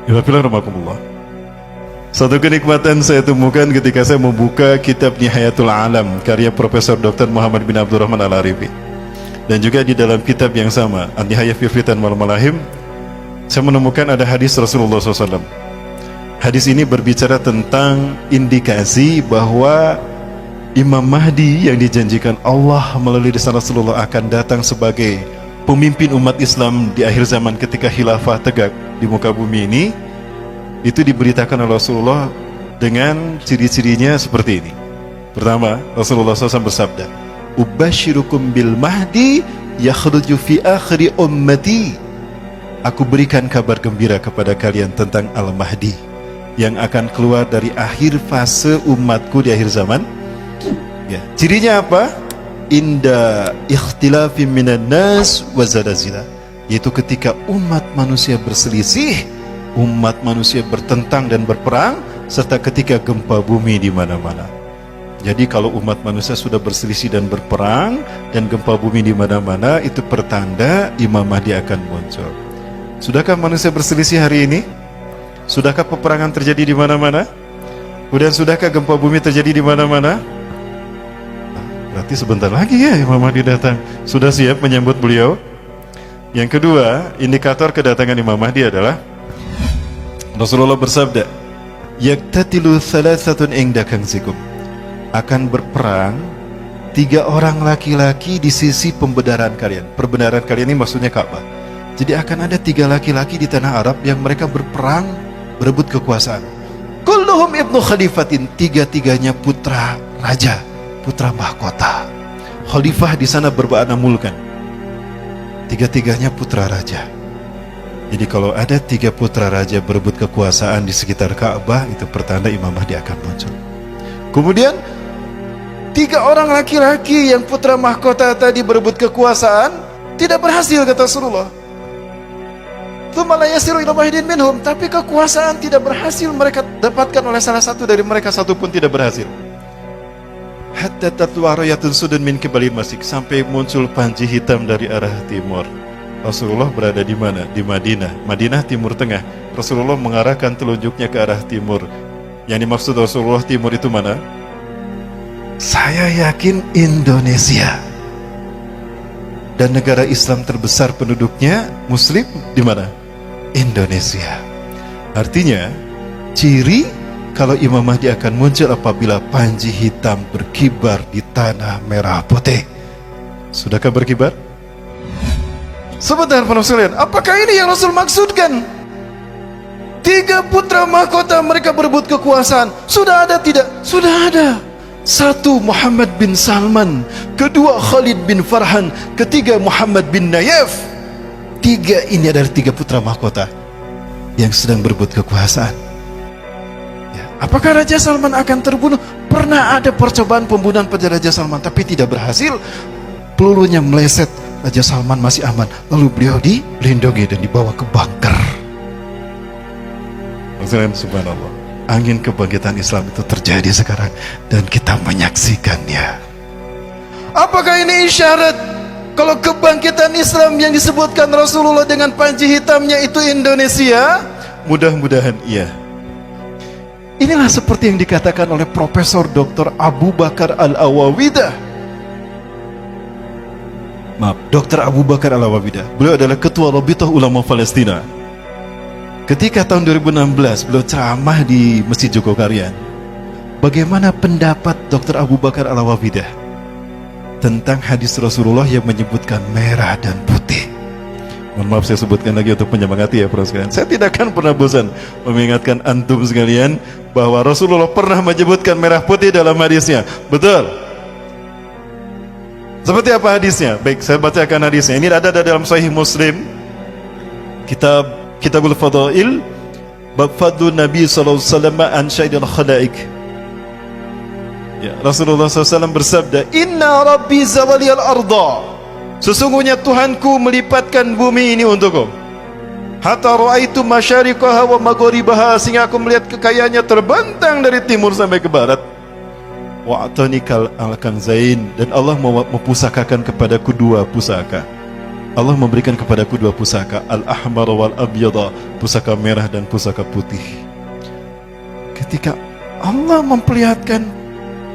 Bismillahirrahmanirrahim. Satu kenikmatan saya temukan ketika saya membuka kitab Nihayatul Alam karya Profesor Dr. Muhammad bin Abdurrahman Al-Arifi, dan juga di dalam kitab yang sama An-Nihayah fi Fitan wal Malahim, saya menemukan ada hadis Rasulullah SAW. Hadis ini berbicara tentang indikasi bahwa Imam Mahdi yang dijanjikan Allah melalui lisan Rasulullah akan datang sebagai pemimpin umat Islam di akhir zaman ketika khilafah tegak di muka bumi ini. Itu diberitakan oleh Rasulullah dengan ciri-cirinya seperti ini. Pertama, Rasulullah SAW bersabda, "Ubashirukum bil mahdi yakhruju fi akhiri ummati." Aku berikan kabar gembira kepada kalian tentang Al-Mahdi yang akan keluar dari akhir fase umatku di akhir zaman. Ya, cirinya apa? Inda ikhtilafi minan nas wa zalazila, yaitu ketika umat manusia berselisih, umat manusia bertentang dan berperang, serta ketika gempa bumi di mana-mana. Jadi kalau umat manusia sudah berselisih dan berperang dan gempa bumi di mana-mana, itu pertanda Imam Mahdi akan muncul. Sudahkah manusia berselisih hari ini? Sudahkah peperangan terjadi di mana-mana? Kemudian sudahkah gempa bumi terjadi di mana-mana? Berarti sebentar lagi ya Imam Mahdi datang. Sudah siap menyambut beliau? Yang kedua, indikator kedatangan Imam Mahdi adalah Rasulullah bersabda, "Yaktatilu thalathatun inda kanzikum." Akan berperang 3 orang laki-laki di sisi pembenaran kalian. Pembenaran kalian ini maksudnya Ka'bah. Jadi akan ada 3 laki-laki di tanah Arab yang mereka berperang, berebut kekuasaan. Kulluhum ibnu khalifatin, 3-3-nya putra raja, putra mahkota. Khalifah di sana bermakna mulkan. 3-3-nya putra raja. Jadi kalau ada 3 putra raja berebut kekuasaan di sekitar Ka'bah, itu pertanda Imam Mahdi akan muncul. Kemudian 3 orang laki-laki yang putra mahkota tadi berebut kekuasaan tidak berhasil, kata Rasulullah. Tsumma la yasiru ila wahidin minhum, tapi kekuasaan tidak berhasil mereka dapatkan oleh salah satu dari mereka, satu pun tidak berhasil. Hatta tatlu'a rayatun sudun min qibalil masjid, sampai muncul panji hitam dari arah timur. Rasulullah berada di mana? Di Madinah. Madinah timur tengah. Rasulullah mengarahkan telunjuknya ke arah timur. Yang dimaksud Rasulullah timur itu mana? Saya yakin Indonesia. Dan negara Islam terbesar penduduknya Muslim di mana? Indonesia. Artinya, ciri kalau Imam Mahdi akan muncul apabila panji hitam berkibar di tanah merah putih. Sudahkah berkibar? Sebentar para sekalian, apakah ini yang Rasul maksudkan? 3 putra mahkota mereka berebut kekuasaan. Sudah ada tidak? Sudah ada. 1 Muhammad bin Salman, kedua Khalid bin Farhan, ketiga Muhammad bin Nayef. 3 ini adalah 3 putra mahkota yang sedang berebut kekuasaan. Ya, apakah Raja Salman akan terbunuh? Pernah ada percobaan pembunuhan pada Raja Salman, tapi tidak berhasil. Pelurunya meleset, Raja Salman masih aman. Lalu beliau dilindungi dan dibawa ke bunker. Subhanallah, angin kebangkitan Islam itu terjadi sekarang dan kita menyaksikannya. Apakah ini isyarat kalau kebangkitan Islam yang disebutkan Rasulullah dengan panji hitamnya itu Indonesia? Mudah-mudahan iya. Inilah seperti yang dikatakan oleh Profesor Dr. Abu Bakar Al-Awawidah. Maaf, Dr. Abu Bakar Al-Awawidah. Beliau adalah Ketua Rabithah Ulama Palestina. Ketika tahun 2016 beliau ceramah di Masjid Jogokarian, bagaimana pendapat Dr. Abu Bakar Al-Awawidah tentang hadis Rasulullah yang menyebutkan merah dan putih? Mohon maaf saya sebutkan lagi untuk menyemangati ya para sekalian. Saya tidak akan pernah bosan mengingatkan antum sekalian bahwa Rasulullah pernah menyebutkan merah putih dalam hadisnya. Betul. Seperti apa hadisnya? Baik, saya bacakan hadisnya. Ini ada dalam Sahih Muslim, Kitabul Fadail, bab fadlu Nabi sallallahu alaihi wasallam an syaidil khalaik. Ya, Rasulullah SAW bersabda, "Inna Rabbi zawaliyal arda." Sesungguhnya Tuhanku melipatkan bumi ini untukku. Hatta ra'aitu masyariqaha wa magharibaha, sehingga aku melihat kekayaannya terbentang dari timur sampai ke barat. Wa'atanikal al-kanzain, dan Allah mempusakakan kepadaku 2 pusaka. Allah memberikan kepadaku dua pusaka, al-ahmar wal abyada, pusaka merah dan pusaka putih. Ketika Allah memperlihatkan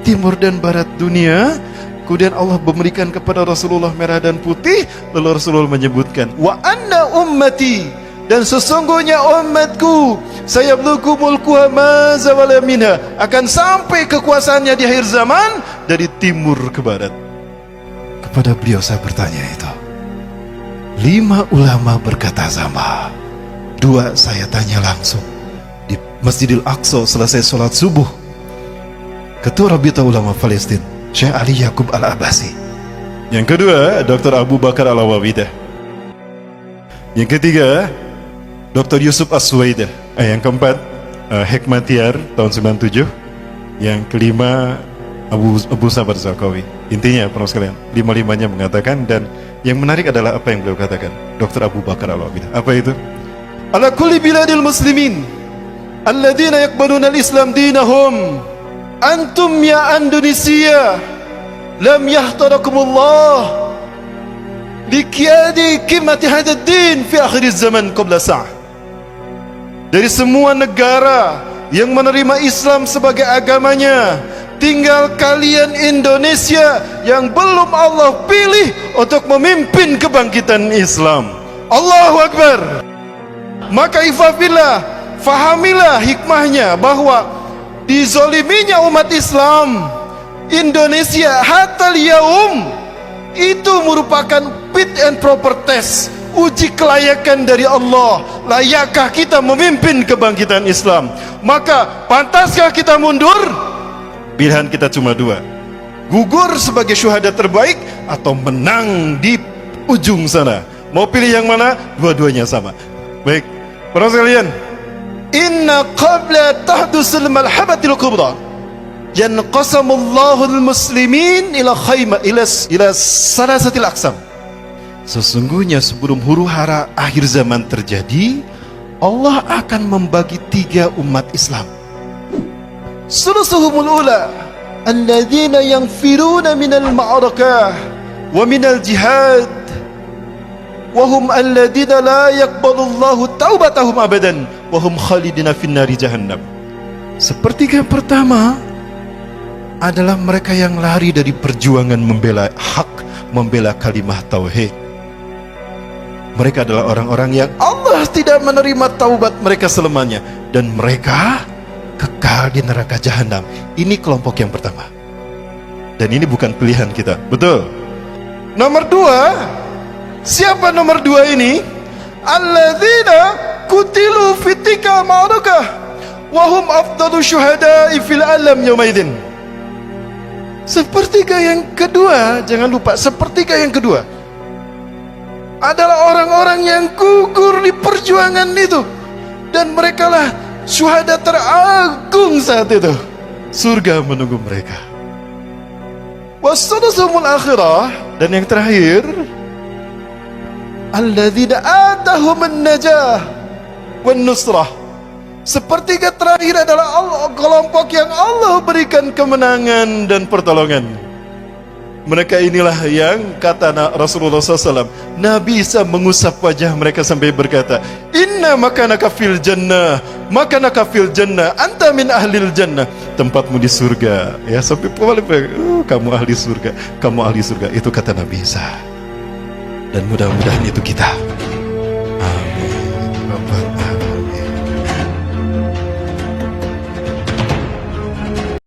timur dan barat dunia, kemudian Allah memberikan kepada Rasulullah merah dan putih, lalu Rasulullah menyebutkan, wa anna ummati, dan sesungguhnya umatku, saya bluku mulkuha ma zawala minha, akan sampai kekuasaannya di akhir zaman dari timur ke barat. Kepada beliau saya bertanya itu. 5 ulama berkata sama. 2 saya tanya langsung di Masjidil Aqsa selesai sholat subuh. Ketua Rabita Ulama Palestina, Syekh Ali Yaqub Al-Abbasi. Yang kedua, Dr. Abu Bakar Al-Awawidah. Yang ketiga, Dr. Yusuf As-Suwaidah. Yang keempat, Hekmatyar tahun 97. Yang kelima, Abu Sabar Zarqawi. Intinya, para sekalian, 5-5-nya mengatakan, dan yang menarik adalah apa yang beliau katakan, Dr. Abu Bakar Al-Awawidah. Apa itu? Ala kulli biladil muslimin alladzina yaqbaluna al-islam dinahum, antum ya Indonesia lam yahtarakumullah liqiyadi qimati hadzal din fi akhir zaman qabla sa'ah. Dari semua negara yang menerima Islam sebagai agamanya, tinggal kalian Indonesia yang belum Allah pilih untuk memimpin kebangkitan Islam. Allahu Akbar. Maka ifafillah, fahamilah hikmahnya bahwa dizoliminya umat Islam Indonesia hatta yaum itu merupakan fit and proper test, uji kelayakan dari Allah. Layakkah kita memimpin kebangkitan Islam? Maka pantaskah kita mundur? Pilihan kita cuma 2, gugur sebagai syuhada terbaik atau menang di ujung sana. Mau pilih yang mana? Dua-duanya sama. Baik, para sekalian, inna qabla tahdusul malhabatil kubra yanqasamullahu al-muslimin ila khayma ila salasatil aqsam. Sesungguhnya sebelum huru-hara akhir zaman terjadi, Allah akan membagi 3 umat Islam. Sulusuhumul ula alladzina yanfiruna minal ma'arakah wa minal jihad wa hum alladzina la yaqbalullahu taubatahum abadan wa hum khalidina finnari jahannam. Sepertiga pertama adalah mereka yang lari dari perjuangan membela hak, membela kalimah tauhid. Mereka adalah orang-orang yang Allah tidak menerima taubat mereka selamanya, dan mereka kekal di neraka jahanam. Ini kelompok yang pertama. Dan ini bukan pilihan kita. Betul. Nomor 2, siapa nomor 2 ini? Alladzina kutilu fitika ma'arakah wa hum afdalu syuhada'i fil alam yaumaidin. Sepertiga yang kedua, jangan lupa, sepertiga yang kedua adalah orang-orang yang gugur di perjuangan itu, dan mereka lah syuhada teragung saat itu. Surga menunggu mereka. Wassadusumul akhirah, dan yang terakhir, alladzina atahumun najah wan nusrah. Sepertiga terakhir adalah kelompok yang Allah berikan kemenangan dan pertolongan. Mereka inilah yang kata Rasulullah SAW, Nabi Isa mengusap wajah mereka sampai berkata, inna makanaka fil jannah, makanaka fil jannah, anta min ahlil jannah. Tempatmu di surga. Ya, sampai kamu ahli surga, kamu ahli surga. Itu kata Nabi Isa. Dan mudah-mudahan itu kita.